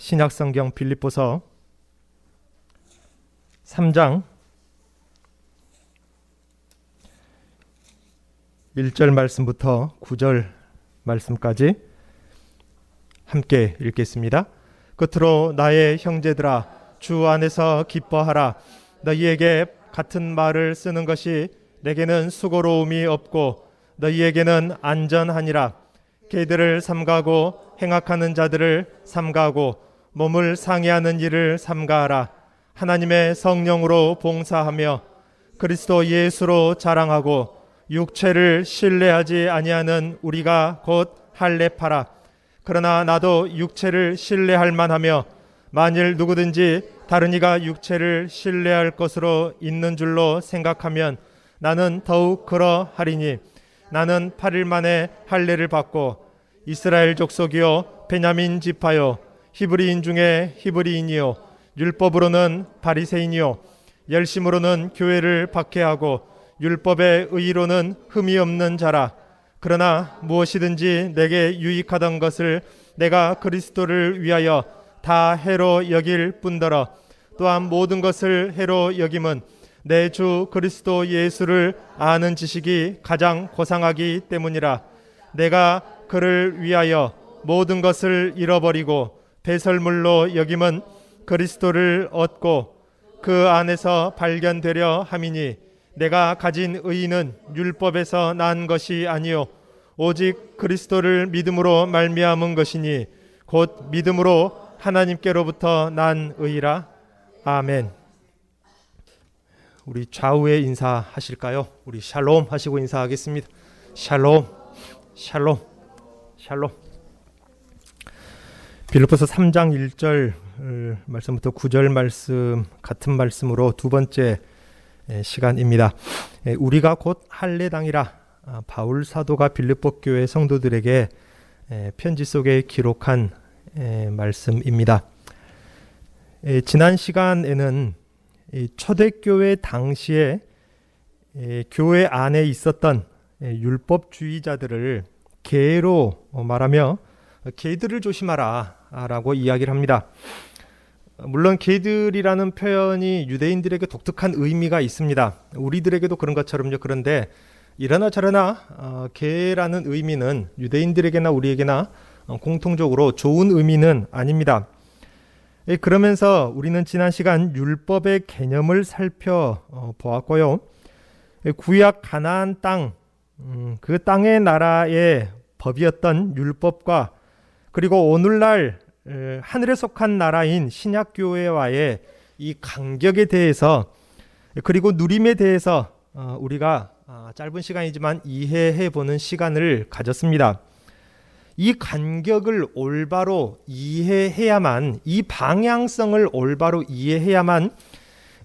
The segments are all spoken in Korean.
신약성경 빌립보서 3장 1절 말씀부터 9절 말씀까지 함께 읽겠습니다. 끝으로 나의 형제들아, 주 안에서 기뻐하라. 너희에게 같은 말을 쓰는 것이 내게는 수고로움이 없고 너희에게는 안전하니라. 개들을 삼가고 행악하는 자들을 삼가하고 몸을 상해하는 일을 삼가하라. 하나님의 성령으로 봉사하며 그리스도 예수로 자랑하고 육체를 신뢰하지 아니하는 우리가 곧 할례파라. 그러나 나도 육체를 신뢰할 만하며 만일 누구든지 다른 이가 육체를 신뢰할 것으로 있는 줄로 생각하면 나는 더욱 그러하리니 나는 8일 만에 할례를 받고 이스라엘 족속이요 베냐민 지파요 히브리인 중에 히브리인이요 율법으로는 바리새인이요 열심으로는 교회를 박해하고 율법의 의로는 흠이 없는 자라. 그러나 무엇이든지 내게 유익하던 것을 내가 그리스도를 위하여 다 해로 여길 뿐더러 또한 모든 것을 해로 여김은 내 주 그리스도 예수를 아는 지식이 가장 고상하기 때문이라. 내가 그를 위하여 모든 것을 잃어버리고 배설물로 여김은 그리스도를 얻고 그 안에서 발견되려 함이니 내가 가진 의는 율법에서 난 것이 아니요 오직 그리스도를 믿음으로 말미암은 것이니 곧 믿음으로 하나님께로부터 난 의라. 아멘. 우리 좌우에 인사하실까요? 우리 샬롬 하시고 인사하겠습니다. 샬롬, 샬롬, 샬롬. 빌립보서 3장 1절 말씀부터 9절 말씀 같은 말씀으로 두 번째 시간입니다. 우리가 곧 할례당이라. 바울 사도가 빌립보 교회 성도들에게 편지 속에 기록한 말씀입니다. 지난 시간에는 초대교회 당시에 교회 안에 있었던 율법주의자들을 개로 말하며 개들을 조심하라 라고 이야기를 합니다. 물론 개들이라는 표현이 유대인들에게 독특한 의미가 있습니다. 우리들에게도 그런 것처럼요. 그런데 이러나 저러나 개라는 의미는 유대인들에게나 우리에게나 공통적으로 좋은 의미는 아닙니다. 그러면서 우리는 지난 시간 율법의 개념을 살펴보았고요. 구약 가나안 땅, 그 땅의 나라의 법이었던 율법과 그리고 오늘날 하늘에 속한 나라인 신약교회와의 이 간격에 대해서 그리고 누림에 대해서 우리가 짧은 시간이지만 이해해보는 시간을 가졌습니다. 이 간격을 올바로 이해해야만, 이 방향성을 올바로 이해해야만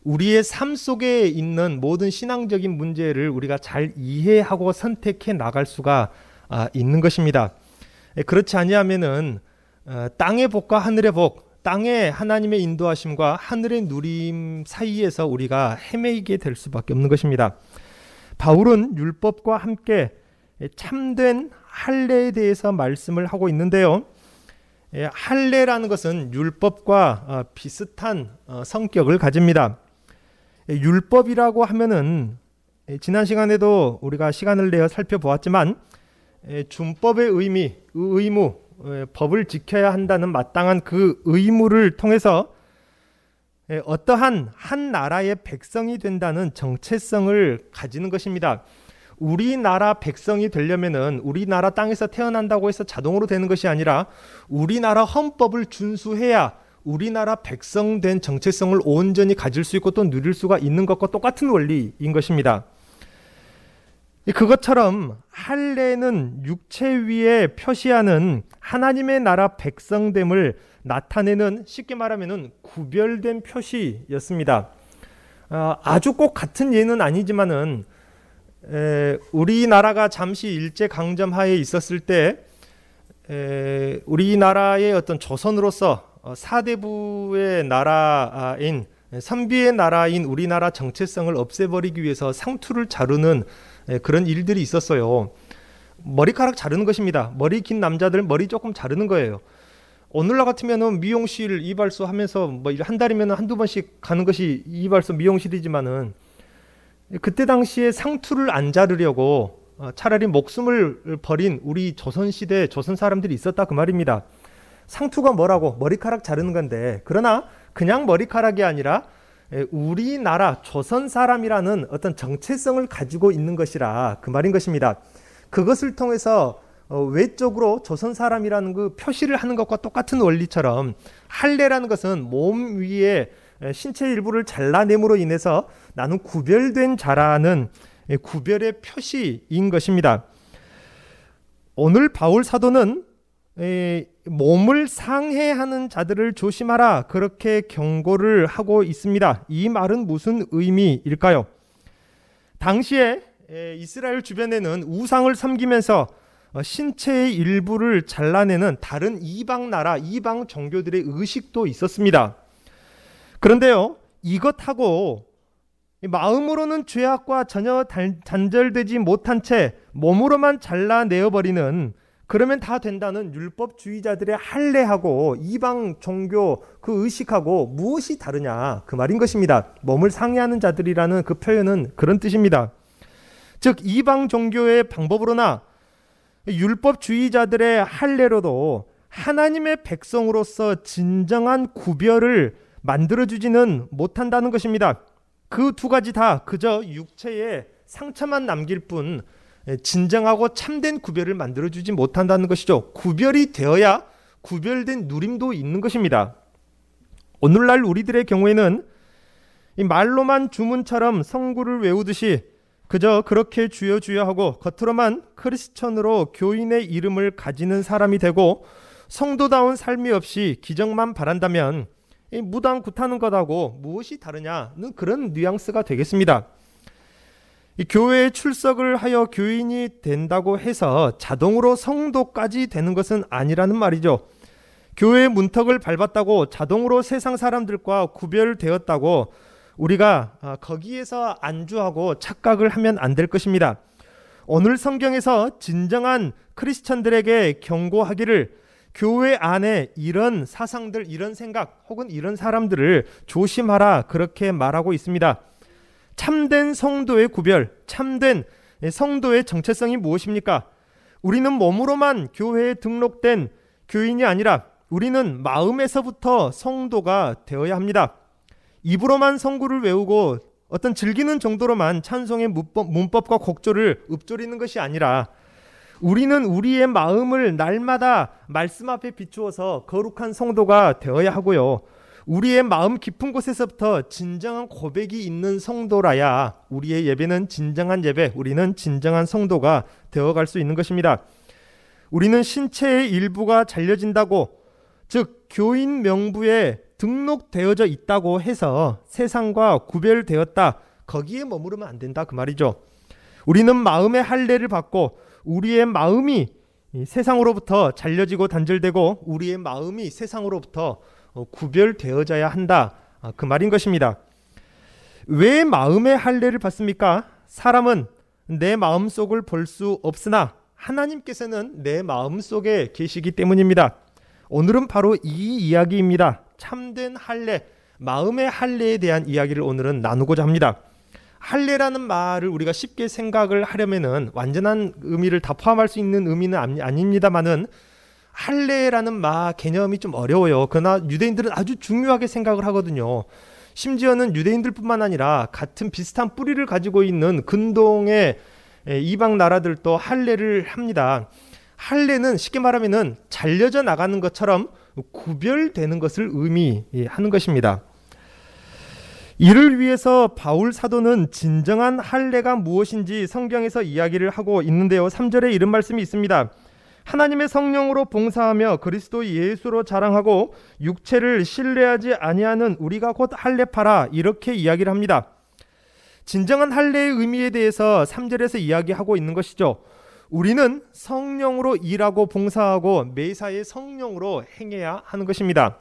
우리의 삶 속에 있는 모든 신앙적인 문제를 우리가 잘 이해하고 선택해 나갈 수가 있는 것입니다. 그렇지 아니하면은 땅의 복과 하늘의 복, 땅의 하나님의 인도하심과 하늘의 누림 사이에서 우리가 헤매이게 될 수밖에 없는 것입니다. 바울은 율법과 함께 참된 할례에 대해서 말씀을 하고 있는데요. 할례라는 것은 율법과 비슷한 성격을 가집니다. 율법이라고 하면은 지난 시간에도 우리가 시간을 내어 살펴보았지만 준법의 의미, 의무, 법을 지켜야 한다는 마땅한 그 의무를 통해서 어떠한 한 나라의 백성이 된다는 정체성을 가지는 것입니다. 우리나라 백성이 되려면은 우리나라 땅에서 태어난다고 해서 자동으로 되는 것이 아니라 우리나라 헌법을 준수해야 우리나라 백성 된 정체성을 온전히 가질 수 있고 또 누릴 수가 있는 것과 똑같은 원리인 것입니다. 그것처럼 할례는 육체 위에 표시하는 하나님의 나라 백성됨을 나타내는, 쉽게 말하면 구별된 표시였습니다. 아주 꼭 같은 예는 아니지만은 우리나라가 잠시 일제강점하에 있었을 때 우리나라의 어떤 조선으로서 사대부의 나라인 선비의 나라인 우리나라 정체성을 없애버리기 위해서 상투를 자르는 그런 일들이 있었어요. 머리카락 자르는 것입니다. 머리 긴 남자들 머리 조금 자르는 거예요. 오늘날 같으면은 미용실 이발소 하면서 뭐 한 달이면 한두 번씩 가는 것이 이발소 미용실이지만은 그때 당시에 상투를 안 자르려고 차라리 목숨을 버린 우리 조선시대 조선 사람들이 있었다 그 말입니다. 상투가 뭐라고? 머리카락 자르는 건데, 그러나 그냥 머리카락이 아니라 우리나라 조선 사람이라는 어떤 정체성을 가지고 있는 것이라 그 말인 것입니다. 그것을 통해서 외적으로 조선 사람이라는 그 표시를 하는 것과 똑같은 원리처럼 할례라는 것은 몸 위에 신체 일부를 잘라냄으로 인해서 나는 구별된 자라는 구별의 표시인 것입니다. 오늘 바울 사도는 몸을 상해하는 자들을 조심하라 그렇게 경고를 하고 있습니다. 이 말은 무슨 의미일까요? 당시에 이스라엘 주변에는 우상을 섬기면서 신체의 일부를 잘라내는 다른 이방 나라, 이방 종교들의 의식도 있었습니다. 그런데요, 이것하고 마음으로는 죄악과 전혀 단절되지 못한 채 몸으로만 잘라내어버리는, 그러면 다 된다는 율법주의자들의 할례하고 이방 종교 그 의식하고 무엇이 다르냐 그 말인 것입니다. 몸을 상해하는 자들이라는 그 표현은 그런 뜻입니다. 즉 이방 종교의 방법으로나 율법주의자들의 할례로도 하나님의 백성으로서 진정한 구별을 만들어주지는 못한다는 것입니다. 그 두 가지 다 그저 육체에 상처만 남길 뿐 진정하고 참된 구별을 만들어주지 못한다는 것이죠. 구별이 되어야 구별된 누림도 있는 것입니다. 오늘날 우리들의 경우에는 이 말로만 주문처럼 성구를 외우듯이 그저 그렇게 주여 주여 하고 겉으로만 크리스천으로 교인의 이름을 가지는 사람이 되고 성도다운 삶이 없이 기적만 바란다면 이 무당 굿하는 것하고 무엇이 다르냐는 그런 뉘앙스가 되겠습니다. 이 교회에 출석을 하여 교인이 된다고 해서 자동으로 성도까지 되는 것은 아니라는 말이죠. 교회의 문턱을 밟았다고 자동으로 세상 사람들과 구별되었다고 우리가 거기에서 안주하고 착각을 하면 안 될 것입니다. 오늘 성경에서 진정한 크리스천들에게 경고하기를 교회 안에 이런 사상들, 이런 생각 혹은 이런 사람들을 조심하라 그렇게 말하고 있습니다. 참된 성도의 구별, 참된 성도의 정체성이 무엇입니까? 우리는 몸으로만 교회에 등록된 교인이 아니라 우리는 마음에서부터 성도가 되어야 합니다. 입으로만 성구를 외우고 어떤 즐기는 정도로만 찬송의 문법과 곡조를 읊조리는 것이 아니라 우리는 우리의 마음을 날마다 말씀 앞에 비추어서 거룩한 성도가 되어야 하고요. 우리의 마음 깊은 곳에서부터 진정한 고백이 있는 성도라야 우리의 예배는 진정한 예배, 우리는 진정한 성도가 되어갈 수 있는 것입니다. 우리는 신체의 일부가 잘려진다고, 즉 교인 명부에 등록되어져 있다고 해서 세상과 구별되었다, 거기에 머무르면 안 된다 그 말이죠. 우리는 마음의 할례를 받고 우리의 마음이 세상으로부터 잘려지고 단절되고 우리의 마음이 세상으로부터 구별되어져야 한다 그 말인 것입니다. 왜 마음의 할례를 받습니까? 사람은 내 마음속을 볼 수 없으나 하나님께서는 내 마음속에 계시기 때문입니다. 오늘은 바로 이 이야기입니다. 참된 할례, 마음의 할례에 대한 이야기를 오늘은 나누고자 합니다. 할례라는 말을 우리가 쉽게 생각을 하려면은 완전한 의미를 다 포함할 수 있는 의미는 아닙니다만은 할례라는 말 개념이 좀 어려워요. 그러나 유대인들은 아주 중요하게 생각을 하거든요. 심지어는 유대인들뿐만 아니라 같은 비슷한 뿌리를 가지고 있는 근동의 이방 나라들도 할례를 합니다. 할례는 쉽게 말하면은 잘려져 나가는 것처럼 구별되는 것을 의미하는 것입니다. 이를 위해서 바울 사도는 진정한 할례가 무엇인지 성경에서 이야기를 하고 있는데요. 3절에 이런 말씀이 있습니다. 하나님의 성령으로 봉사하며 그리스도 예수로 자랑하고 육체를 신뢰하지 아니하는 우리가 곧 할례파라, 이렇게 이야기를 합니다. 진정한 할례의 의미에 대해서 3절에서 이야기하고 있는 것이죠. 우리는 성령으로 일하고 봉사하고 매사에 성령으로 행해야 하는 것입니다.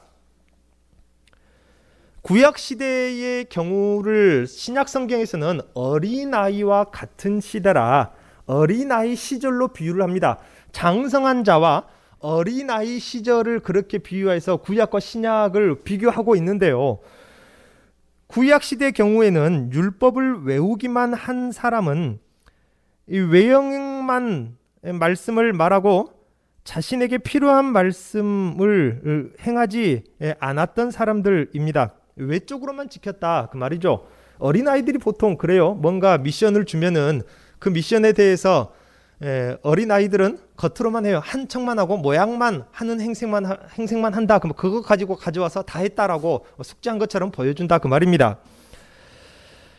구약 시대의 경우를 신약 성경에서는 어린아이와 같은 시대라 어린아이 시절로 비유를 합니다. 장성한 자와 어린아이 시절을 그렇게 비유해서 구약과 신약을 비교하고 있는데요. 구약 시대 경우에는 율법을 외우기만 한 사람은 이 외형만 말씀을 말하고 자신에게 필요한 말씀을 행하지 않았던 사람들입니다. 외적으로만 지켰다 그 말이죠. 어린아이들이 보통 그래요. 뭔가 미션을 주면은 그 미션에 대해서 어린아이들은 겉으로만 해요. 한 척만 하고 모양만 하는 행색만 한다. 그럼 그거 가지고 가져와서 다 했다라고 숙제한 것처럼 보여준다 그 말입니다.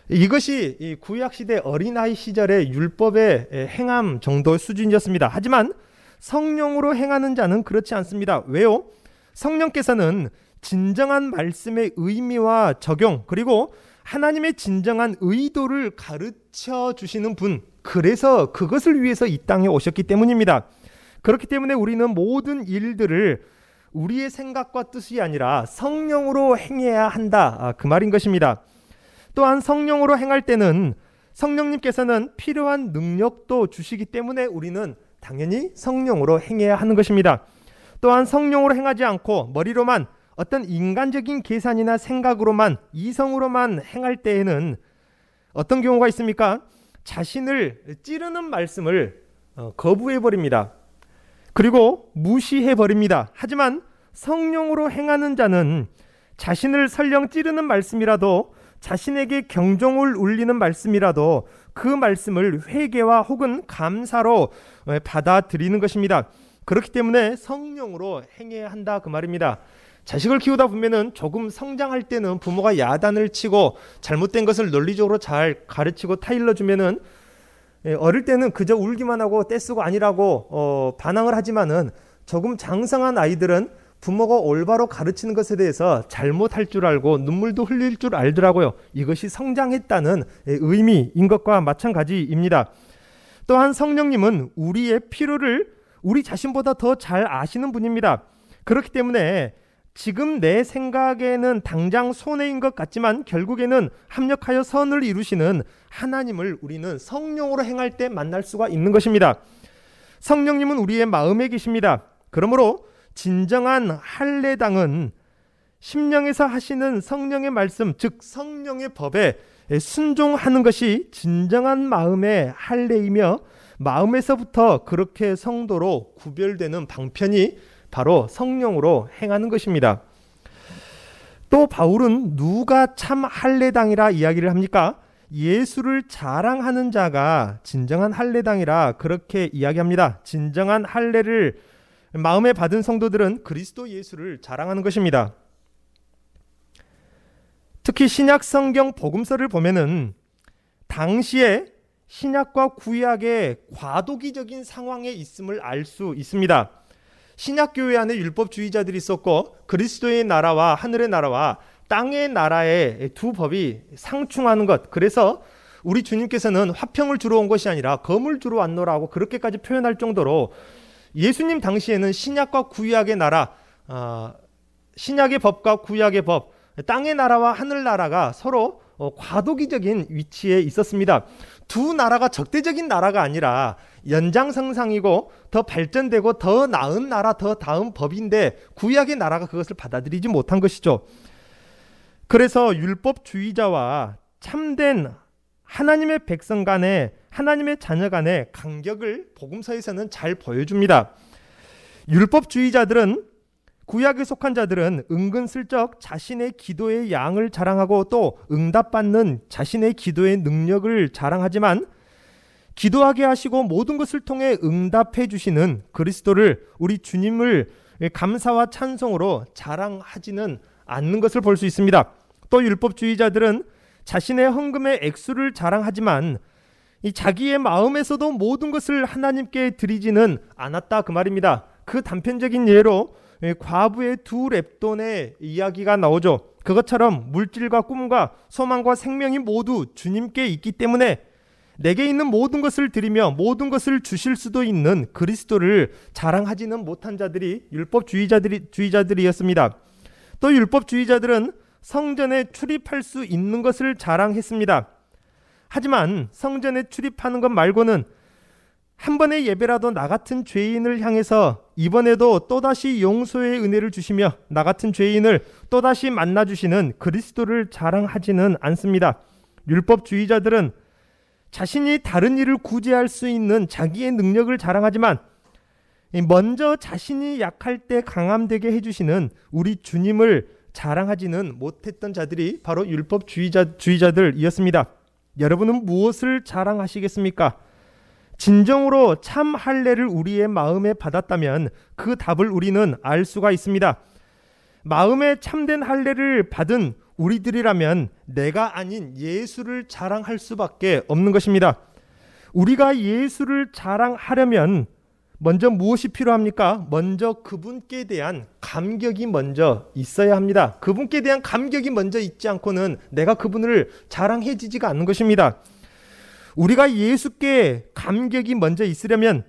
이것이 이 구약시대 어린아이 시절의 율법의 행함 정도의 수준이었습니다. 하지만 성령으로 행하는 자는 그렇지 않습니다. 왜요? 성령께서는 진정한 말씀의 의미와 적용, 그리고 하나님의 진정한 의도를 가르쳐 주시는 분, 그래서 그것을 위해서 이 땅에 오셨기 때문입니다. 그렇기 때문에 우리는 모든 일들을 우리의 생각과 뜻이 아니라 성령으로 행해야 한다, 그 말인 것입니다. 또한 성령으로 행할 때는 성령님께서는 필요한 능력도 주시기 때문에 우리는 당연히 성령으로 행해야 하는 것입니다. 또한 성령으로 행하지 않고 머리로만 어떤 인간적인 계산이나 생각으로만, 이성으로만 행할 때에는 어떤 경우가 있습니까? 자신을 찌르는 말씀을 거부해버립니다. 그리고 무시해버립니다. 하지만 성령으로 행하는 자는 자신을 설령 찌르는 말씀이라도, 자신에게 경종을 울리는 말씀이라도 그 말씀을 회개와 혹은 감사로 받아들이는 것입니다. 그렇기 때문에 성령으로 행해야 한다 그 말입니다. 자식을 키우다 보면은 조금 성장할 때는 부모가 야단을 치고 잘못된 것을 논리적으로 잘 가르치고 타일러 주면은 어릴 때는 그저 울기만 하고 떼쓰고 아니라고 반항을 하지만은 조금 장성한 아이들은 부모가 올바로 가르치는 것에 대해서 잘못할 줄 알고 눈물도 흘릴 줄 알더라고요. 이것이 성장했다는 의미인 것과 마찬가지입니다. 또한 성령님은 우리의 필요를 우리 자신보다 더 잘 아시는 분입니다. 그렇기 때문에 지금 내 생각에는 당장 손해인 것 같지만 결국에는 합력하여 선을 이루시는 하나님을 우리는 성령으로 행할 때 만날 수가 있는 것입니다. 성령님은 우리의 마음에 계십니다. 그러므로 진정한 할례당은 심령에서 하시는 성령의 말씀, 즉 성령의 법에 순종하는 것이 진정한 마음의 할례이며, 마음에서부터 그렇게 성도로 구별되는 방편이 바로 성령으로 행하는 것입니다. 또 바울은 누가 참 할례당이라 이야기를 합니까? 예수를 자랑하는 자가 진정한 할례당이라 그렇게 이야기합니다. 진정한 할례를 마음에 받은 성도들은 그리스도 예수를 자랑하는 것입니다. 특히 신약 성경 복음서를 보면은 당시에 신약과 구약의 과도기적인 상황에 있음을 알 수 있습니다. 신약 교회 안에 율법주의자들이 있었고 그리스도의 나라와 하늘의 나라와 땅의 나라의 두 법이 상충하는 것, 그래서 우리 주님께서는 화평을 주러 온 것이 아니라 검을 주러 왔노라고 그렇게까지 표현할 정도로 예수님 당시에는 신약과 구약의 나라, 신약의 법과 구약의 법, 땅의 나라와 하늘 나라가 서로 과도기적인 위치에 있었습니다. 두 나라가 적대적인 나라가 아니라 연장선상이고 더 발전되고 더 나은 나라, 더 다음 법인데 구약의 나라가 그것을 받아들이지 못한 것이죠. 그래서 율법주의자와 참된 하나님의 백성 간의, 하나님의 자녀 간의 간격을 복음서에서는 잘 보여줍니다. 율법주의자들은, 구약에 속한 자들은 은근슬쩍 자신의 기도의 양을 자랑하고 또 응답받는 자신의 기도의 능력을 자랑하지만, 기도하게 하시고 모든 것을 통해 응답해 주시는 그리스도를, 우리 주님을 감사와 찬송으로 자랑하지는 않는 것을 볼 수 있습니다. 또 율법주의자들은 자신의 헌금의 액수를 자랑하지만 이 자기의 마음에서도 모든 것을 하나님께 드리지는 않았다 그 말입니다. 그 단편적인 예로 과부의 두 렙돈의 이야기가 나오죠. 그것처럼 물질과 꿈과 소망과 생명이 모두 주님께 있기 때문에 내게 있는 모든 것을 드리며 모든 것을 주실 수도 있는 그리스도를 자랑하지는 못한 자들이 율법주의자들이었습니다. 또 율법주의자들은 성전에 출입할 수 있는 것을 자랑했습니다. 하지만 성전에 출입하는 것 말고는 한 번의 예배라도 나 같은 죄인을 향해서 이번에도 또다시 용서의 은혜를 주시며 나 같은 죄인을 또다시 만나주시는 그리스도를 자랑하지는 않습니다. 율법주의자들은 자신이 다른 일을 구제할 수 있는 자기의 능력을 자랑하지만 먼저 자신이 약할 때 강함되게 해주시는 우리 주님을 자랑하지는 못했던 자들이 바로 율법주의자들이었습니다. 여러분은 무엇을 자랑하시겠습니까? 진정으로 참 할례를 우리의 마음에 받았다면 그 답을 우리는 알 수가 있습니다. 마음에 참된 할례를 받은 우리들이라면 내가 아닌 예수를 자랑할 수밖에 없는 것입니다. 우리가 예수를 자랑하려면 먼저 무엇이 필요합니까? 먼저 그분께 대한 감격이 먼저 있어야 합니다. 그분께 대한 감격이 먼저 있지 않고는 내가 그분을 자랑해지지가 않는 것입니다. 우리가 예수께 감격이 먼저 있으려면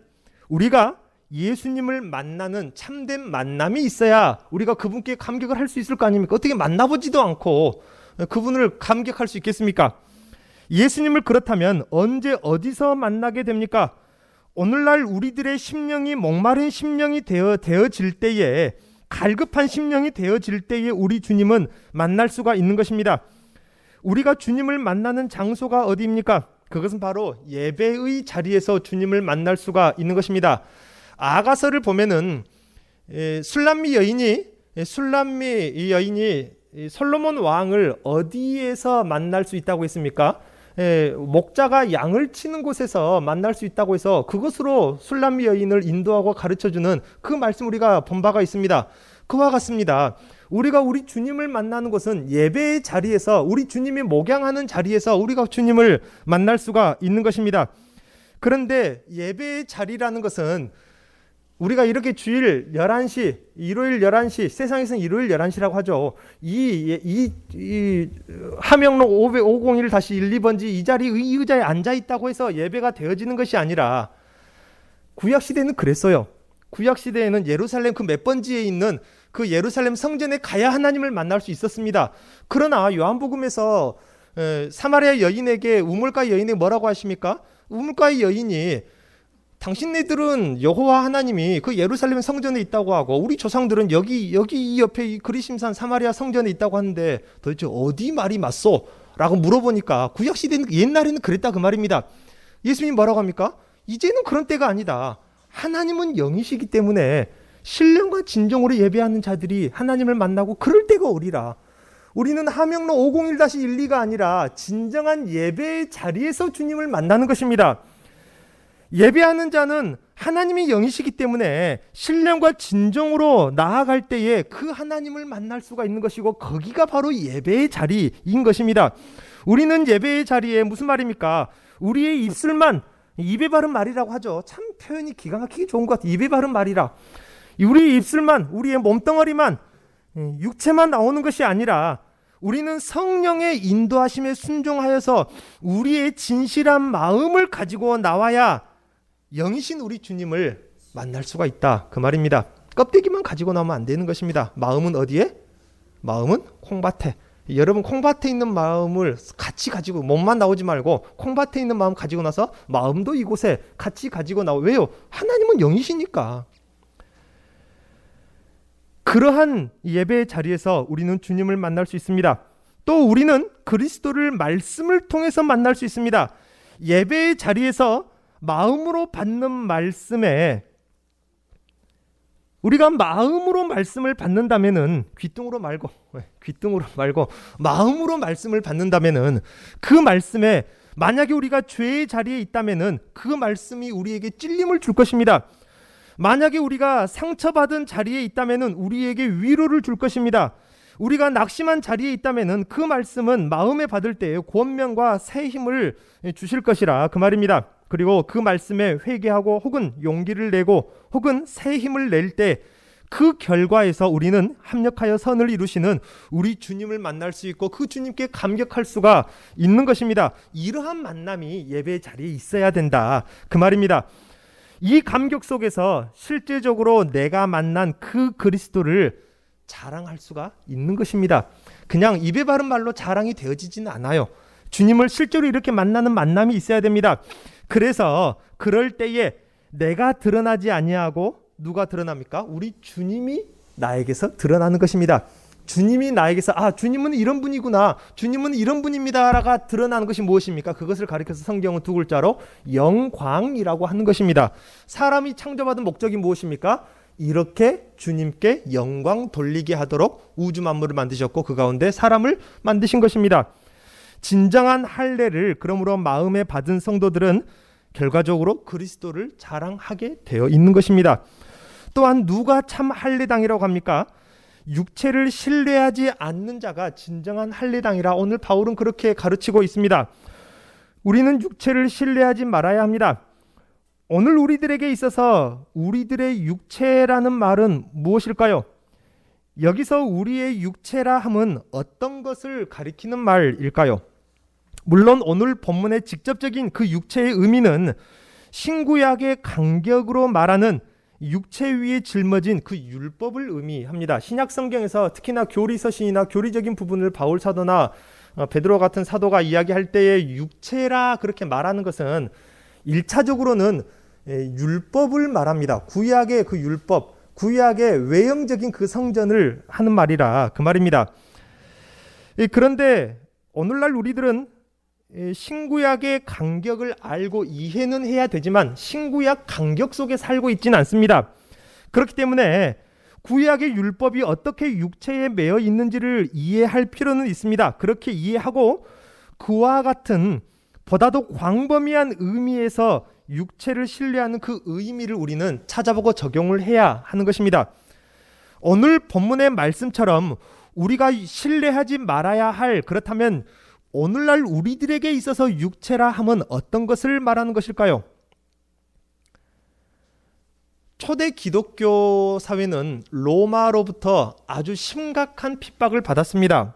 우리가 예수님을 만나는 참된 만남이 있어야 우리가 그분께 감격을 할 수 있을 거 아닙니까? 어떻게 만나보지도 않고 그분을 감격할 수 있겠습니까? 예수님을 그렇다면 언제 어디서 만나게 됩니까? 오늘날 우리들의 심령이 목마른 심령이 되어질 때에, 갈급한 심령이 되어질 때에 우리 주님은 만날 수가 있는 것입니다. 우리가 주님을 만나는 장소가 어디입니까? 그것은 바로 예배의 자리에서 주님을 만날 수가 있는 것입니다. 아가서를 보면은 술람미 여인이 솔로몬 왕을 어디에서 만날 수 있다고 했습니까? 목자가 양을 치는 곳에서 만날 수 있다고 해서 그것으로 술람미 여인을 인도하고 가르쳐주는 그 말씀 우리가 본 바가 있습니다. 그와 같습니다. 우리가 우리 주님을 만나는 것은 예배의 자리에서, 우리 주님이 목양하는 자리에서 우리가 주님을 만날 수가 있는 것입니다. 그런데 예배의 자리라는 것은 우리가 이렇게 주일 11시, 일요일 11시, 세상에서는 일요일 11시라고 하죠. 이 함영록 501-12번지 이 자리 이 의자에 앉아 있다고 해서 예배가 되어지는 것이 아니라, 구약 시대는 그랬어요. 구약 시대에는 예루살렘 그 몇 번지에 있는 그 예루살렘 성전에 가야 하나님을 만날 수 있었습니다. 그러나 요한복음에서 사마리아 여인에게, 우물가의 여인에게 뭐라고 하십니까? 우물가의 여인이 당신네들은 여호와 하나님이 그 예루살렘 성전에 있다고 하고 우리 조상들은 여기 이 옆에 이 그리심산 사마리아 성전에 있다고 하는데 도대체 어디 말이 맞소? 라고 물어보니까 구약시대는, 옛날에는 그랬다 그 말입니다. 예수님이 뭐라고 합니까? 이제는 그런 때가 아니다. 하나님은 영이시기 때문에 신령과 진정으로 예배하는 자들이 하나님을 만나고 그럴 때가 오리라. 우리는 함영록 501-12가 아니라 진정한 예배의 자리에서 주님을 만나는 것입니다. 예배하는 자는 하나님이 영이시기 때문에 신령과 진정으로 나아갈 때에 그 하나님을 만날 수가 있는 것이고, 거기가 바로 예배의 자리인 것입니다. 우리는 예배의 자리에 무슨 말입니까? 우리의 입술만, 입에 바른 말이라고 하죠. 참 표현이 기가 막히게 좋은 것 같아요. 입에 바른 말이라. 우리의 입술만, 우리의 몸덩어리만, 육체만 나오는 것이 아니라 우리는 성령의 인도하심에 순종하여서 우리의 진실한 마음을 가지고 나와야 영이신 우리 주님을 만날 수가 있다 그 말입니다. 껍데기만 가지고 나오면 안 되는 것입니다. 마음은 어디에? 마음은 콩밭에. 여러분, 콩밭에 있는 마음을 같이 가지고, 몸만 나오지 말고 콩밭에 있는 마음 가지고 나서 마음도 이곳에 같이 가지고 나오. 왜요? 하나님은 영이시니까. 그러한 예배의 자리에서 우리는 주님을 만날 수 있습니다. 또 우리는 그리스도를 말씀을 통해서 만날 수 있습니다. 예배의 자리에서 마음으로 받는 말씀에, 우리가 마음으로 말씀을 받는다면은 귀뚱으로 말고 마음으로 말씀을 받는다면은 그 말씀에, 만약에 우리가 죄의 자리에 있다면은 그 말씀이 우리에게 찔림을 줄 것입니다. 만약에 우리가 상처받은 자리에 있다면은 우리에게 위로를 줄 것입니다. 우리가 낙심한 자리에 있다면은 그 말씀은 마음에 받을 때에 권면과 새 힘을 주실 것이라 그 말입니다. 그리고 그 말씀에 회개하고 혹은 용기를 내고 혹은 새 힘을 낼 때 그 결과에서 우리는 합력하여 선을 이루시는 우리 주님을 만날 수 있고 그 주님께 감격할 수가 있는 것입니다. 이러한 만남이 예배의 자리에 있어야 된다 그 말입니다. 이 감격 속에서 실제적으로 내가 만난 그 그리스도를 자랑할 수가 있는 것입니다. 그냥 입에 바른 말로 자랑이 되어지지는 않아요. 주님을 실제로 이렇게 만나는 만남이 있어야 됩니다. 그래서 그럴 때에 내가 드러나지 아니하고 누가 드러납니까? 우리 주님이 나에게서 드러나는 것입니다. 주님이 나에게서 주님은 이런 분이구나, 주님은 이런 분입니다라가 드러나는 것이 무엇입니까? 그것을 가리켜서 성경은 두 글자로 영광이라고 하는 것입니다. 사람이 창조받은 목적이 무엇입니까? 이렇게 주님께 영광 돌리게 하도록 우주 만물을 만드셨고 그 가운데 사람을 만드신 것입니다. 진정한 할례를 그러므로 마음에 받은 성도들은 결과적으로 그리스도를 자랑하게 되어 있는 것입니다. 또한 누가 참 할례당이라고 합니까? 육체를 신뢰하지 않는 자가 진정한 할례당이라 오늘 바울은 그렇게 가르치고 있습니다. 우리는 육체를 신뢰하지 말아야 합니다. 오늘 우리들에게 있어서 우리들의 육체라는 말은 무엇일까요? 여기서 우리의 육체라 함은 어떤 것을 가리키는 말일까요? 물론 오늘 본문의 직접적인 그 육체의 의미는 신구약의 간격으로 말하는 육체 위에 짊어진 그 율법을 의미합니다. 신약 성경에서 특히나 교리서신이나 교리적인 부분을 바울 사도나 베드로 같은 사도가 이야기할 때에 육체라 그렇게 말하는 것은 1차적으로는 율법을 말합니다. 구약의 그 율법, 구약의 외형적인 그 성전을 하는 말이라 그 말입니다. 그런데 오늘날 우리들은 신구약의 간격을 알고 이해는 해야 되지만 신구약 간격 속에 살고 있지는 않습니다. 그렇기 때문에 구약의 율법이 어떻게 육체에 매여 있는지를 이해할 필요는 있습니다. 그렇게 이해하고 그와 같은 보다도 광범위한 의미에서 육체를 신뢰하는 그 의미를 우리는 찾아보고 적용을 해야 하는 것입니다. 오늘 본문의 말씀처럼 우리가 신뢰하지 말아야 할, 그렇다면 오늘날 우리들에게 있어서 육체라 함은 어떤 것을 말하는 것일까요? 초대 기독교 사회는 로마로부터 아주 심각한 핍박을 받았습니다.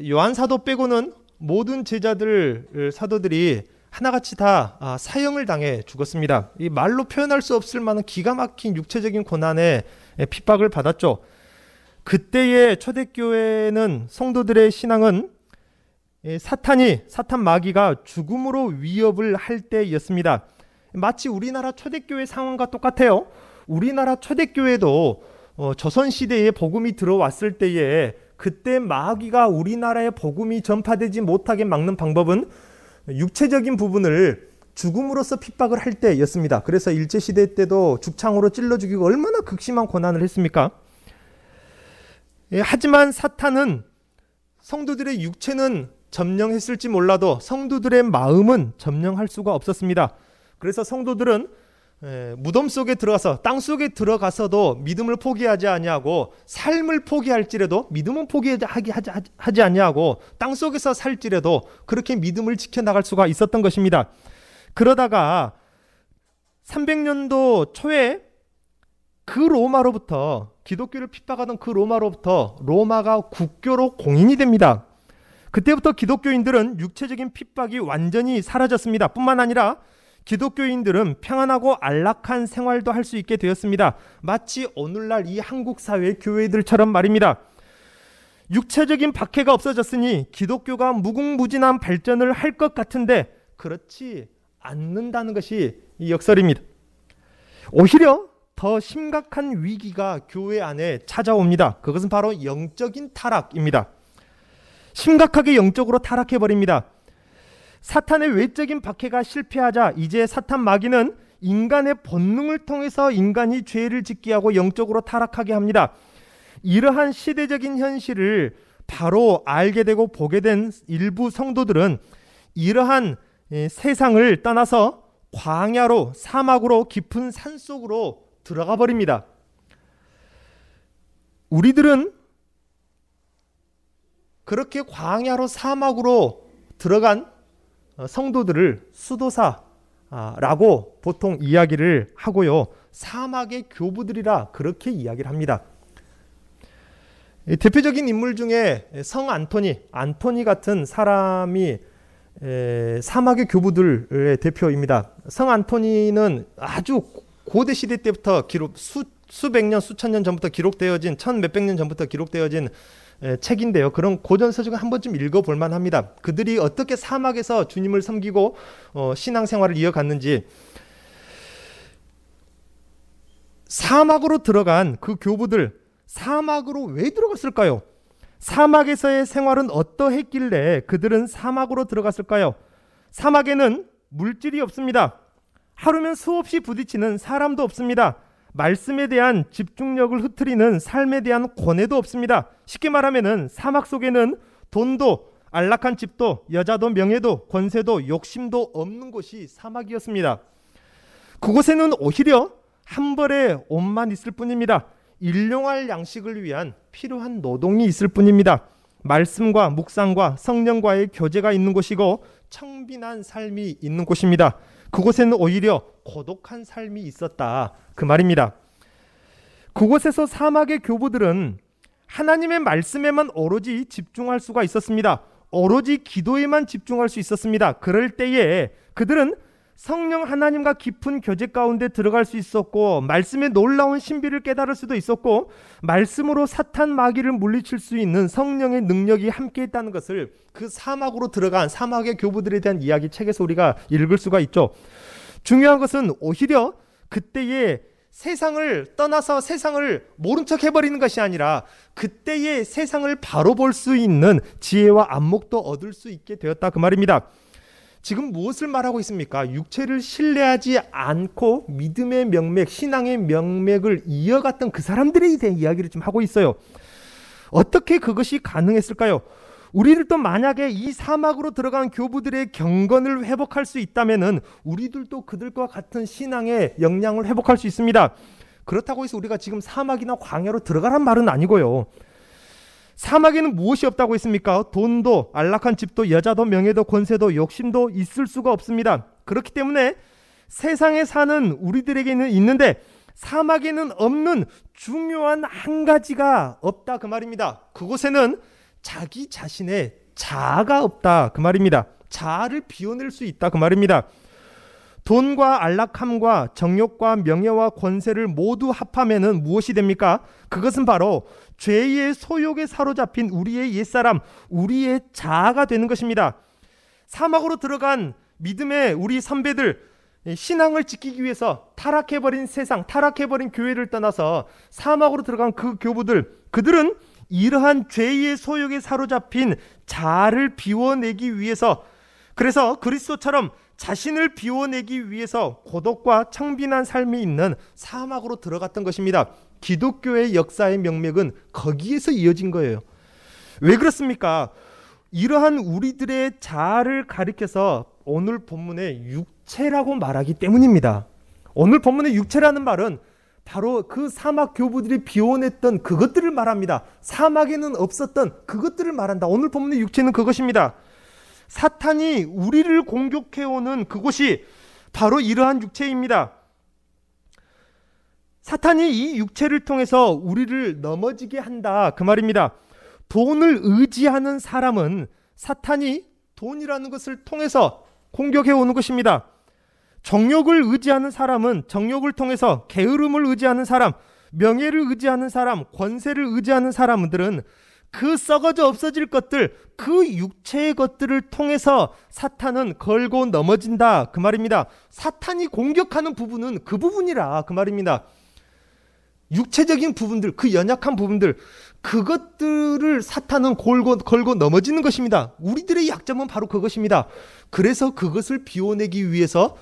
요한 사도 빼고는 모든 사도들이 하나같이 다 사형을 당해 죽었습니다. 이 말로 표현할 수 없을 만한 기가 막힌 육체적인 고난에 핍박을 받았죠. 그때의 초대교회는 성도들의 신앙은 사탄 마귀가 죽음으로 위협을 할 때였습니다. 마치 우리나라 초대교회 상황과 똑같아요. 우리나라 초대교회도 조선시대에 복음이 들어왔을 때에 그때 마귀가 우리나라에 복음이 전파되지 못하게 막는 방법은 육체적인 부분을 죽음으로써 핍박을 할 때였습니다. 그래서 일제시대 때도 죽창으로 찔러 죽이고 얼마나 극심한 고난을 했습니까? 하지만 사탄은 성도들의 육체는 점령했을지 몰라도 성도들의 마음은 점령할 수가 없었습니다. 그래서 성도들은 무덤 속에 들어가서 땅 속에 들어가서도 믿음을 포기하지 아니하고 삶을 포기할지라도 믿음은 포기하지 아니하고 땅 속에서 살지라도 그렇게 믿음을 지켜나갈 수가 있었던 것입니다. 그러다가 300년도 초에 그 로마로부터 기독교를 핍박하던 그 로마로부터 로마가 국교로 공인이 됩니다. 그때부터 기독교인들은 육체적인 핍박이 완전히 사라졌습니다. 뿐만 아니라 기독교인들은 평안하고 안락한 생활도 할 수 있게 되었습니다. 마치 오늘날 이 한국 사회의 교회들처럼 말입니다. 육체적인 박해가 없어졌으니 기독교가 무궁무진한 발전을 할 것 같은데 그렇지 않는다는 것이 이 역설입니다. 오히려 더 심각한 위기가 교회 안에 찾아옵니다. 그것은 바로 영적인 타락입니다. 심각하게 영적으로 타락해버립니다. 사탄의 외적인 박해가 실패하자 이제 사탄 마귀는 인간의 본능을 통해서 인간이 죄를 짓게 하고 영적으로 타락하게 합니다. 이러한 시대적인 현실을 바로 알게 되고 보게 된 일부 성도들은 이러한 세상을 떠나서 광야로, 사막으로, 깊은 산속으로 들어가 버립니다. 우리들은 그렇게 광야로, 사막으로 들어간 성도들을 수도사라고 보통 이야기를 하고요. 사막의 교부들이라 그렇게 이야기를 합니다. 대표적인 인물 중에 성 안토니 같은 사람이 사막의 교부들의 대표입니다. 성 안토니는 아주 고대 시대 때부터 수백 년, 수천 년 전부터 기록되어진, 천 몇백 년 전부터 기록되어진 책인데요. 그런 고전서적은 한 번쯤 읽어볼 만합니다. 그들이 어떻게 사막에서 주님을 섬기고 신앙생활을 이어갔는지. 사막으로 들어간 그 교부들, 사막으로 왜 들어갔을까요? 사막에서의 생활은 어떠했길래 그들은 사막으로 들어갔을까요? 사막에는 물질이 없습니다. 하루면 수없이 부딪히는 사람도 없습니다. 말씀에 대한 집중력을 흐트리는 삶에 대한 권해도 없습니다. 쉽게 말하면은 사막 속에는 돈도, 안락한 집도, 여자도, 명예도, 권세도, 욕심도 없는 곳이 사막이었습니다. 그곳에는 오히려 한 벌의 옷만 있을 뿐입니다. 일용할 양식을 위한 필요한 노동이 있을 뿐입니다. 말씀과 묵상과 성령과의 교제가 있는 곳이고 청빈한 삶이 있는 곳입니다. 그곳에는 오히려 고독한 삶이 있었다, 그 말입니다. 그곳에서 사막의 교부들은 하나님의 말씀에만 오로지 집중할 수가 있었습니다. 오로지 기도에만 집중할 수 있었습니다. 그럴 때에 그들은 성령 하나님과 깊은 교제 가운데 들어갈 수 있었고, 말씀의 놀라운 신비를 깨달을 수도 있었고, 말씀으로 사탄 마귀를 물리칠 수 있는 성령의 능력이 함께 있다는 것을 그 사막으로 들어간 사막의 교부들에 대한 이야기 책에서 우리가 읽을 수가 있죠. 중요한 것은 오히려 그때의 세상을 떠나서 세상을 모른 척 해버리는 것이 아니라 그때의 세상을 바로 볼 수 있는 지혜와 안목도 얻을 수 있게 되었다, 그 말입니다. 지금 무엇을 말하고 있습니까? 육체를 신뢰하지 않고 믿음의 명맥, 신앙의 명맥을 이어갔던 그 사람들에 대한 이야기를 좀 하고 있어요. 어떻게 그것이 가능했을까요? 우리들도 만약에 이 사막으로 들어간 교부들의 경건을 회복할 수 있다면은 우리들도 그들과 같은 신앙의 역량을 회복할 수 있습니다. 그렇다고 해서 우리가 지금 사막이나 광야로 들어가란 말은 아니고요. 사막에는 무엇이 없다고 했습니까? 돈도, 안락한 집도, 여자도, 명예도, 권세도, 욕심도 있을 수가 없습니다. 그렇기 때문에 세상에 사는 우리들에게는 있는데 사막에는 없는 중요한 한 가지가 없다, 그 말입니다. 그곳에는 자기 자신의 자아가 없다, 그 말입니다. 자아를 비워낼 수 있다, 그 말입니다. 돈과 안락함과 정욕과 명예와 권세를 모두 합하면은 무엇이 됩니까? 그것은 바로 죄의 소욕에 사로잡힌 우리의 옛사람, 우리의 자아가 되는 것입니다. 사막으로 들어간 믿음의 우리 선배들, 신앙을 지키기 위해서 타락해버린 세상, 타락해버린 교회를 떠나서 사막으로 들어간 그 교부들, 그들은 이러한 죄의 소욕에 사로잡힌 자아를 비워내기 위해서, 그래서 그리스도처럼 자신을 비워내기 위해서 고독과 청빈한 삶이 있는 사막으로 들어갔던 것입니다. 기독교의 역사의 명맥은 거기에서 이어진 거예요. 왜 그렇습니까? 이러한 우리들의 자아를 가리켜서 오늘 본문의 육체라고 말하기 때문입니다. 오늘 본문의 육체라는 말은 바로 그 사막 교부들이 비워냈던 그것들을 말합니다. 사막에는 없었던 그것들을 말한다. 오늘 본문의 육체는 그것입니다. 사탄이 우리를 공격해오는 그곳이 바로 이러한 육체입니다. 사탄이 이 육체를 통해서 우리를 넘어지게 한다, 그 말입니다. 돈을 의지하는 사람은 사탄이 돈이라는 것을 통해서 공격해오는 것입니다. 정욕을 의지하는 사람은 정욕을 통해서, 게으름을 의지하는 사람, 명예를 의지하는 사람, 권세를 의지하는 사람들은 그 썩어져 없어질 것들, 그 육체의 것들을 통해서 사탄은 걸고 넘어진다, 그 말입니다. 사탄이 공격하는 부분은 그 부분이라, 그 말입니다. 육체적인 부분들, 그 연약한 부분들, 그것들을 사탄은 걸고 넘어지는 것입니다. 우리들의 약점은 바로 그것입니다. 그래서 그것을 비워내기 위해서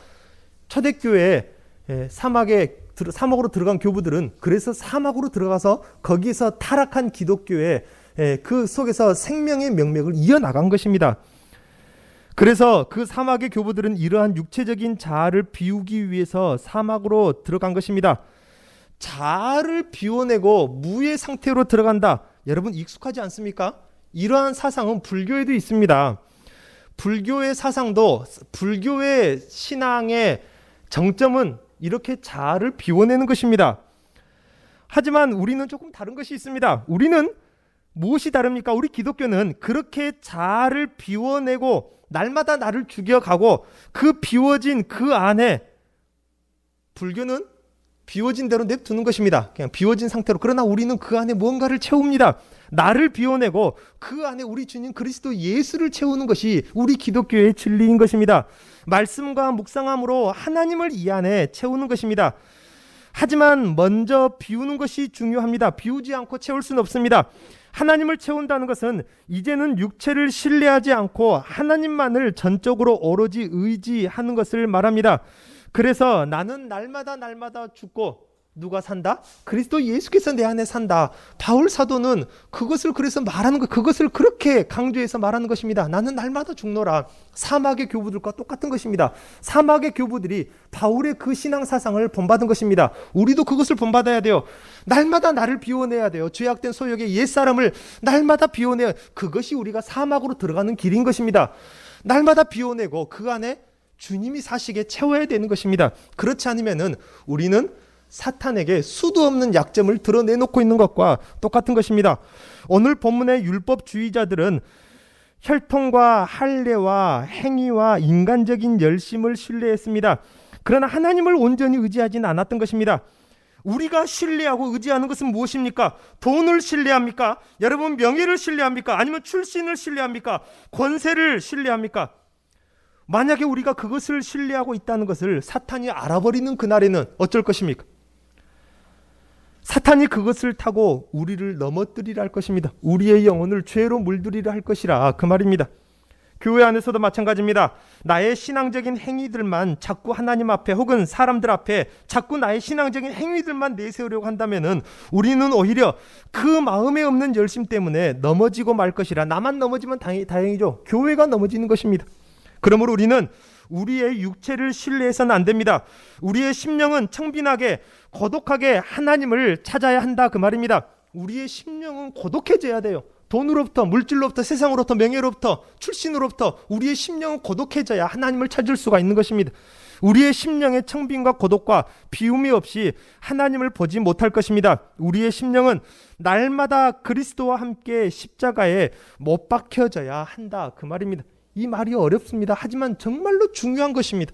초대교회 사막으로 들어간 교부들은 그래서 사막으로 들어가서 거기서 타락한 기독교회 그 속에서 생명의 명맥을 이어나간 것입니다. 그래서 그 사막의 교부들은 이러한 육체적인 자아를 비우기 위해서 사막으로 들어간 것입니다. 자아를 비워내고 무의 상태로 들어간다. 여러분 익숙하지 않습니까? 이러한 사상은 불교에도 있습니다. 불교의 사상도, 불교의 신앙의 정점은 이렇게 자아를 비워내는 것입니다. 하지만 우리는 조금 다른 것이 있습니다. 우리는 무엇이 다릅니까? 우리 기독교는 그렇게 자아를 비워내고 날마다 나를 죽여가고 그 비워진 그 안에, 불교는 비워진 대로 냅두는 것입니다. 그냥 비워진 상태로. 그러나 우리는 그 안에 무언가를 채웁니다. 나를 비워내고 그 안에 우리 주님 그리스도 예수를 채우는 것이 우리 기독교의 진리인 것입니다. 말씀과 묵상함으로 하나님을 이 안에 채우는 것입니다. 하지만 먼저 비우는 것이 중요합니다. 비우지 않고 채울 수는 없습니다. 하나님을 채운다는 것은 이제는 육체를 신뢰하지 않고 하나님만을 전적으로 오로지 의지하는 것을 말합니다. 그래서 나는 날마다 죽고 누가 산다? 그리스도 예수께서 내 안에 산다. 바울 사도는 그것을 그래서 말하는 것, 그것을 그렇게 강조해서 말하는 것입니다. 나는 날마다 죽노라. 사막의 교부들과 똑같은 것입니다. 사막의 교부들이 바울의 그 신앙 사상을 본받은 것입니다. 우리도 그것을 본받아야 돼요. 날마다 나를 비워내야 돼요. 죄악된 소욕의 옛사람을 날마다 비워내야, 그것이 우리가 사막으로 들어가는 길인 것입니다. 날마다 비워내고 그 안에 주님이 사시게 채워야 되는 것입니다. 그렇지 않으면은 우리는 사탄에게 수도 없는 약점을 드러내놓고 있는 것과 똑같은 것입니다. 오늘 본문의 율법주의자들은 혈통과 할례와 행위와 인간적인 열심을 신뢰했습니다. 그러나 하나님을 온전히 의지하지는 않았던 것입니다. 우리가 신뢰하고 의지하는 것은 무엇입니까? 돈을 신뢰합니까? 여러분, 명예를 신뢰합니까? 아니면 출신을 신뢰합니까? 권세를 신뢰합니까? 만약에 우리가 그것을 신뢰하고 있다는 것을 사탄이 알아버리는 그날에는 어쩔 것입니까? 사탄이 그것을 타고 우리를 넘어뜨리려 할 것입니다. 우리의 영혼을 죄로 물들이려 할 것이라, 그 말입니다. 교회 안에서도 마찬가지입니다. 나의 신앙적인 행위들만 자꾸 하나님 앞에 혹은 사람들 앞에 자꾸 나의 신앙적인 행위들만 내세우려고 한다면은 우리는 오히려 그 마음에 없는 열심 때문에 넘어지고 말 것이라. 나만 넘어지면 다행이죠. 교회가 넘어지는 것입니다. 그러므로 우리는 우리의 육체를 신뢰해서는 안 됩니다. 우리의 심령은 청빈하게 고독하게 하나님을 찾아야 한다, 그 말입니다. 우리의 심령은 고독해져야 돼요. 돈으로부터, 물질로부터, 세상으로부터, 명예로부터, 출신으로부터 우리의 심령은 고독해져야 하나님을 찾을 수가 있는 것입니다. 우리의 심령의 청빈과 고독과 비움이 없이 하나님을 보지 못할 것입니다. 우리의 심령은 날마다 그리스도와 함께 십자가에 못 박혀져야 한다, 그 말입니다. 이 말이 어렵습니다. 하지만 정말로 중요한 것입니다.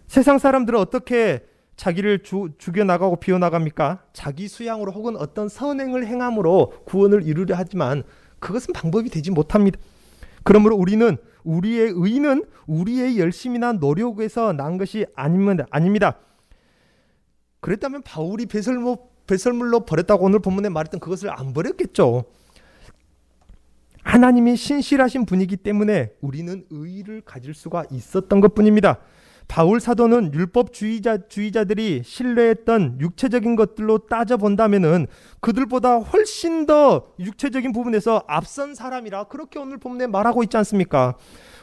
세상 사람들은 어떻게 자기를 죽여나가고 비워나갑니까? 자기 수양으로 혹은 어떤 선행을 행함으로 구원을 이루려 하지만 그것은 방법이 되지 못합니다. 그러므로 우리는, 우리의 의는 우리의 열심이나 노력에서 난 것이 아닙니다. 그랬다면 바울이 배설물로 버렸다고 오늘 본문에 말했던 그것을 안 버렸겠죠. 하나님이 신실하신 분이기 때문에 우리는 의의를 가질 수가 있었던 것뿐입니다. 바울 사도는 율법주의자들이 신뢰했던 육체적인 것들로 따져본다면은 그들보다 훨씬 더 육체적인 부분에서 앞선 사람이라 그렇게 오늘 본문에 말하고 있지 않습니까?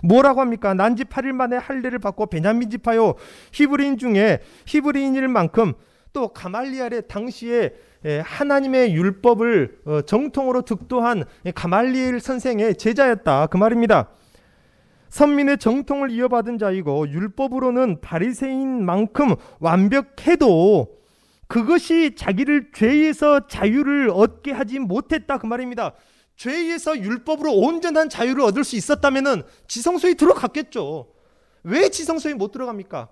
뭐라고 합니까? 난지 8일 만에 할례를 받고 베냐민 지파요, 히브리인 중에 히브리인일 만큼 또 가말리엘의 당시에 하나님의 율법을 정통으로 득도한 가말리엘 선생의 제자였다, 그 말입니다. 선민의 정통을 이어받은 자이고 율법으로는 바리새인만큼 완벽해도 그것이 자기를 죄에서 자유를 얻게 하지 못했다, 그 말입니다. 죄에서 율법으로 온전한 자유를 얻을 수 있었다면 지성소에 들어갔겠죠. 왜 지성소에 못 들어갑니까?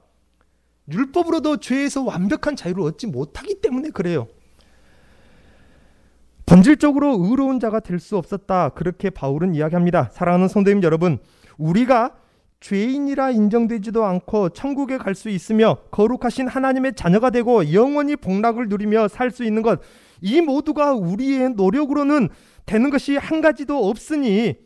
율법으로도 죄에서 완벽한 자유를 얻지 못하기 때문에 그래요. 본질적으로 의로운 자가 될 수 없었다, 그렇게 바울은 이야기합니다. 사랑하는 성도님 여러분, 우리가 죄인이라 인정되지도 않고 천국에 갈 수 있으며 거룩하신 하나님의 자녀가 되고 영원히 복락을 누리며 살 수 있는 것, 이 모두가 우리의 노력으로는 되는 것이 한 가지도 없으니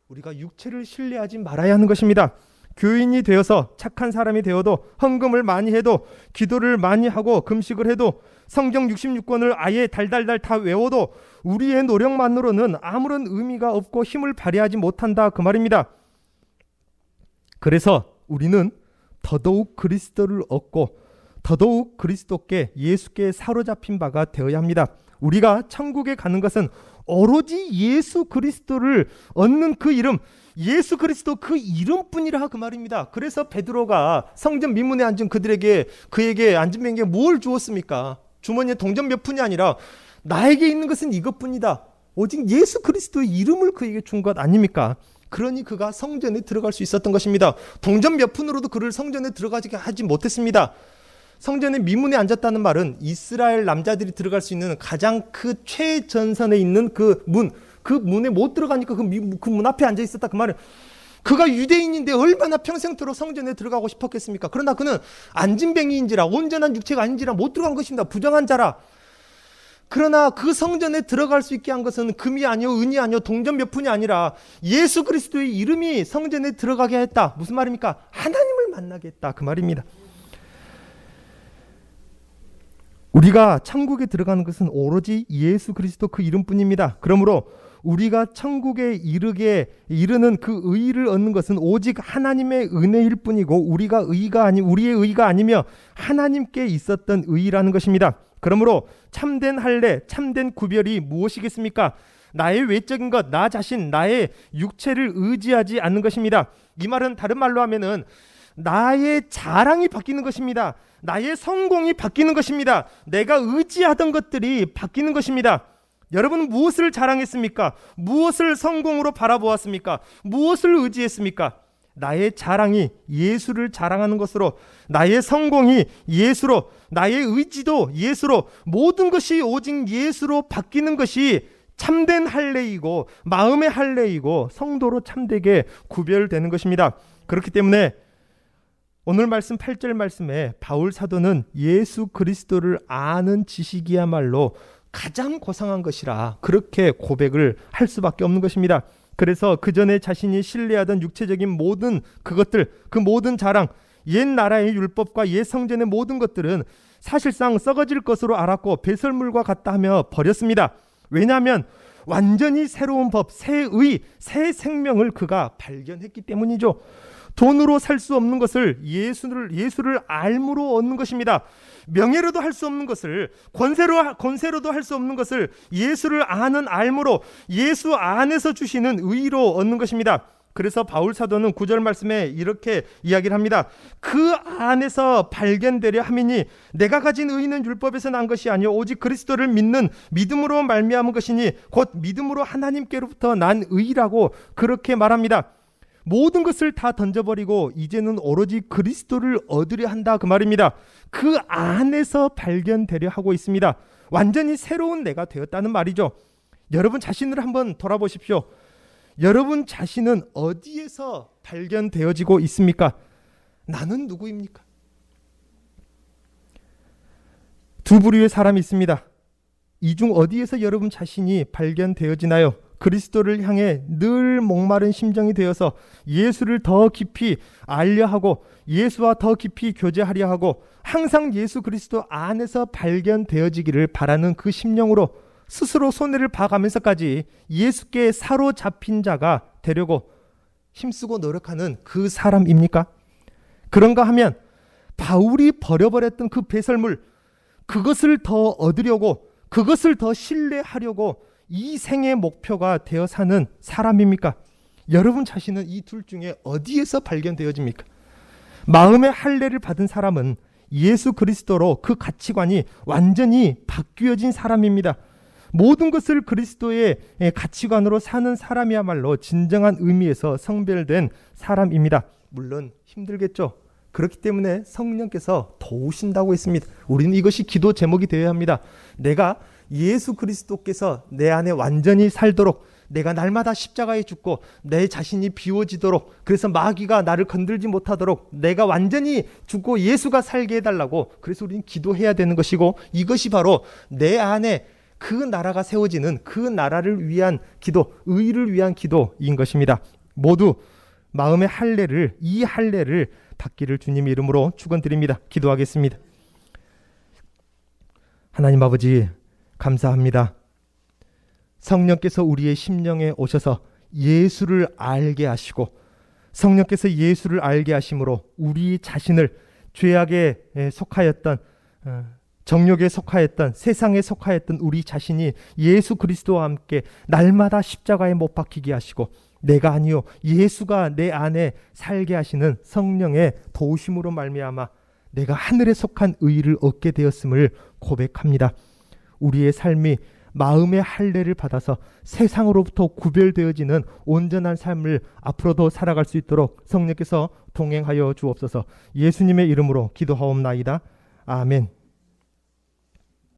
우리가 육체를 신뢰하지 말아야 하는 것입니다. 교인이 되어서 착한 사람이 되어도, 헌금을 많이 해도, 기도를 많이 하고 금식을 해도, 성경 66권을 아예 달달달 다 외워도 우리의 노력만으로는 아무런 의미가 없고 힘을 발휘하지 못한다, 그 말입니다. 그래서 우리는 더더욱 그리스도를 얻고 더더욱 그리스도께, 예수께 사로잡힌 바가 되어야 합니다. 우리가 천국에 가는 것은 오로지 예수 그리스도를 얻는 그 이름, 예수 그리스도 그 이름뿐이라, 그 말입니다. 그래서 베드로가 성전 민문에 앉은 그에게 앉은 명에게 뭘 주었습니까? 주머니에 동전 몇 푼이 아니라 나에게 있는 것은 이것뿐이다. 오직 예수 그리스도의 이름을 그에게 준 것 아닙니까? 그러니 그가 성전에 들어갈 수 있었던 것입니다. 동전 몇 푼으로도 그를 성전에 들어가게 하지 못했습니다. 성전의 미문에 앉았다는 말은 이스라엘 남자들이 들어갈 수 있는 가장 그 최전선에 있는 그 문에 못 들어가니까 그 문 앞에 앉아 있었다, 그 말은 그가 유대인인데 얼마나 평생토록 성전에 들어가고 싶었겠습니까? 그러나 그는 안진뱅이인지라 온전한 육체가 아닌지라 못 들어간 것입니다. 부정한 자라. 그러나 그 성전에 들어갈 수 있게 한 것은 금이 아니요 은이 아니요 동전 몇 푼이 아니라 예수 그리스도의 이름이 성전에 들어가게 했다. 무슨 말입니까? 하나님을 만나게 했다. 그 말입니다. 우리가 천국에 들어가는 것은 오로지 예수 그리스도 그 이름뿐입니다. 그러므로 우리가 천국에 이르는 그 의의를 얻는 것은 오직 하나님의 은혜일 뿐이고 우리의 의의가 아니며 하나님께 있었던 의의라는 것입니다. 그러므로 참된 할례, 참된 구별이 무엇이겠습니까? 나의 외적인 것, 나 자신, 나의 육체를 의지하지 않는 것입니다. 이 말은 다른 말로 하면은 나의 자랑이 바뀌는 것입니다. 나의 성공이 바뀌는 것입니다. 내가 의지하던 것들이 바뀌는 것입니다. 여러분은 무엇을 자랑했습니까? 무엇을 성공으로 바라보았습니까? 무엇을 의지했습니까? 나의 자랑이 예수를 자랑하는 것으로, 나의 성공이 예수로, 나의 의지도 예수로, 모든 것이 오직 예수로 바뀌는 것이 참된 할례이고 마음의 할례이고 성도로 참되게 구별되는 것입니다. 그렇기 때문에 오늘 말씀 8절 말씀에 바울 사도는 예수 그리스도를 아는 지식이야말로 가장 고상한 것이라 그렇게 고백을 할 수밖에 없는 것입니다. 그래서 그 전에 자신이 신뢰하던 육체적인 모든 그것들, 그 모든 자랑, 옛 나라의 율법과 옛 성전의 모든 것들은 사실상 썩어질 것으로 알았고 배설물과 같다 하며 버렸습니다. 왜냐하면 완전히 새로운 법, 새 의, 새 생명을 그가 발견했기 때문이죠. 돈으로 살 수 없는 것을 예수를 알므로 얻는 것입니다. 명예로도 할 수 없는 것을, 권세로도 할 수 없는 것을 예수를 아는 알므로 예수 안에서 주시는 의로 얻는 것입니다. 그래서 바울 사도는 9절 말씀에 이렇게 이야기를 합니다. 그 안에서 발견되려 함이니 내가 가진 의는 율법에서 난 것이 아니요 오직 그리스도를 믿는 믿음으로 말미암은 것이니 곧 믿음으로 하나님께로부터 난 의라고 그렇게 말합니다. 모든 것을 다 던져버리고 이제는 오로지 그리스도를 얻으려 한다 그 말입니다. 그 안에서 발견되려 하고 있습니다. 완전히 새로운 내가 되었다는 말이죠. 여러분 자신을 한번 돌아보십시오. 여러분 자신은 어디에서 발견되어지고 있습니까? 나는 누구입니까? 두 부류의 사람이 있습니다. 이 중 어디에서 여러분 자신이 발견되어지나요? 그리스도를 향해 늘 목마른 심정이 되어서 예수를 더 깊이 알려 하고 예수와 더 깊이 교제하려 하고 항상 예수 그리스도 안에서 발견되어지기를 바라는 그 심령으로 스스로 손해를 봐가면서까지 예수께 사로잡힌 자가 되려고 힘쓰고 노력하는 그 사람입니까? 그런가 하면 바울이 버려버렸던 그 배설물, 그것을 더 얻으려고, 그것을 더 신뢰하려고 이 생의 목표가 되어 사는 사람입니까? 여러분 자신은 이 둘 중에 어디에서 발견되어집니까? 마음의 할례를 받은 사람은 예수 그리스도로 그 가치관이 완전히 바뀌어진 사람입니다. 모든 것을 그리스도의 가치관으로 사는 사람이야말로 진정한 의미에서 성별된 사람입니다. 물론 힘들겠죠. 그렇기 때문에 성령께서 도우신다고 했습니다. 우리는 이것이 기도 제목이 되어야 합니다. 내가 예수 그리스도께서 내 안에 완전히 살도록, 내가 날마다 십자가에 죽고 내 자신이 비워지도록, 그래서 마귀가 나를 건들지 못하도록 내가 완전히 죽고 예수가 살게 해달라고, 그래서 우리는 기도해야 되는 것이고, 이것이 바로 내 안에 그 나라가 세워지는 그 나라를 위한 기도, 의를 위한 기도인 것입니다. 모두 마음의 할례를, 이 할례를 받기를 주님의 이름으로 축원드립니다. 기도하겠습니다. 하나님 아버지 감사합니다. 성령께서 우리의 심령에 오셔서 예수를 알게 하시고, 성령께서 예수를 알게 하심으로 우리 자신을 죄악에 속하였던, 정욕에 속하였던, 세상에 속하였던 우리 자신이 예수 그리스도와 함께 날마다 십자가에 못 박히게 하시고, 내가 아니요 예수가 내 안에 살게 하시는 성령의 도우심으로 말미암아 내가 하늘에 속한 의를 얻게 되었음을 고백합니다. 우리의 삶이 마음의 할례를 받아서 세상으로부터 구별되어지는 온전한 삶을 앞으로도 살아갈 수 있도록 성령께서 동행하여 주옵소서. 예수님의 이름으로 기도하옵나이다. 아멘.